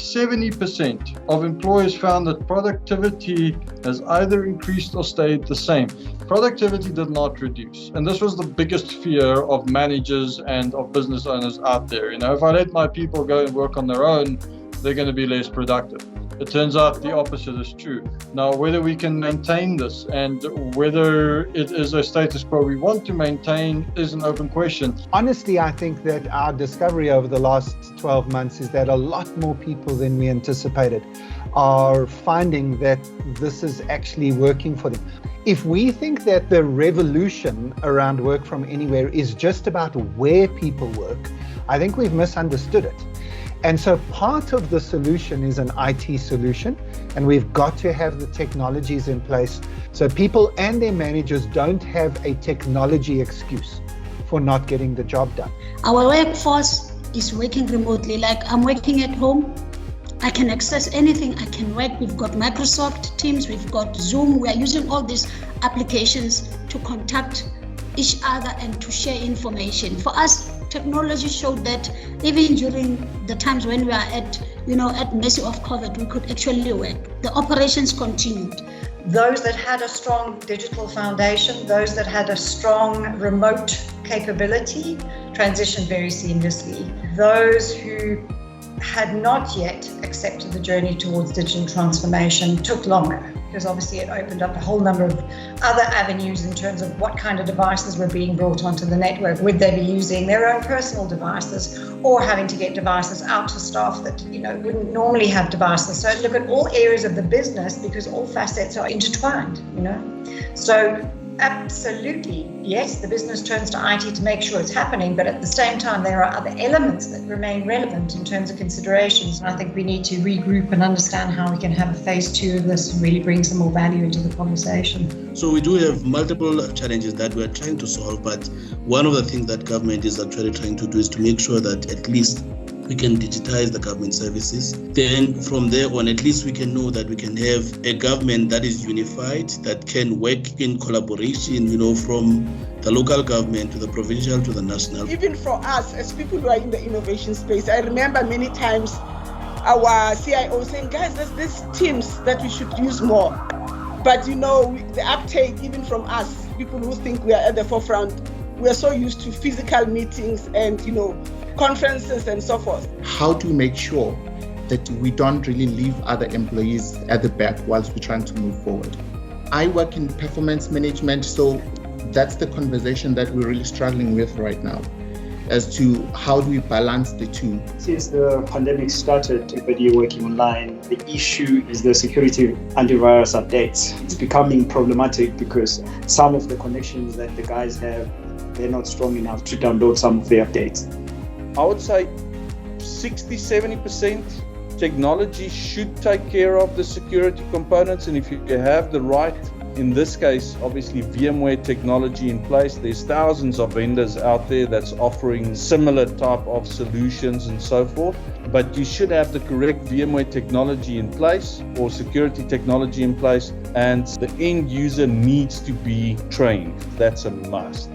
70% of employers found that productivity has either increased or stayed the same. Productivity did not reduce. And this was the biggest fear of managers and of business owners out there. If I let my people go and work on their own, they're going to be less productive. It turns out the opposite is true. Now, whether we can maintain this and whether it is a status quo we want to maintain is an open question. Honestly, I think that our discovery over the last 12 months is that a lot more people than we anticipated are finding that this is actually working for them. If we think that the revolution around work from anywhere is just about where people work, I think we've misunderstood it. And so part of the solution is an IT solution, and we've got to have the technologies in place so people and their managers don't have a technology excuse for not getting the job done. Our workforce is working remotely. Like, I'm working at home. I can access anything. I can work. We've got Microsoft Teams. We've got Zoom. We are using all these applications to contact each other and to share information. For us, technology showed that even during the times when we are at mercy of COVID, we could actually work. The operations continued. Those that had a strong digital foundation, those that had a strong remote capability, transitioned very seamlessly. Those who had not yet accepted the journey towards digital transformation took longer, because obviously it opened up a whole number of other avenues in terms of what kind of devices were being brought onto the network. Would they be using their own personal devices or having to get devices out to staff that wouldn't normally have devices? So look at all areas of the business, because all facets are intertwined, So absolutely, yes, the business turns to IT to make sure it's happening, but at the same time, there are other elements that remain relevant in terms of considerations. And I think we need to regroup and understand how we can have a phase 2 of this and really bring some more value into the conversation. So we do have multiple challenges that we're trying to solve, but one of the things that government is actually trying to do is to make sure that at least we can digitize the government services. Then from there on, at least we can know that we can have a government that is unified, that can work in collaboration, from the local government to the provincial to the national. Even for us as people who are in the innovation space, I remember many times our CIO saying, guys, there's these teams that we should use more. But the uptake, even from us, people who think we are at the forefront, we are so used to physical meetings and, conferences and so forth. How do we make sure that we don't really leave other employees at the back whilst we're trying to move forward? I work in performance management, so that's the conversation that we're really struggling with right now, as to how do we balance the two. Since the pandemic started, everybody working online, the issue is the security antivirus updates. It's becoming problematic because some of the connections that the guys have, they're not strong enough to download some of the updates. I would say 60-70% technology should take care of the security components, and if you have the right, in this case, obviously VMware technology in place, there's thousands of vendors out there that's offering similar type of solutions and so forth, but you should have the correct VMware technology in place or security technology in place, and the end user needs to be trained. That's a must.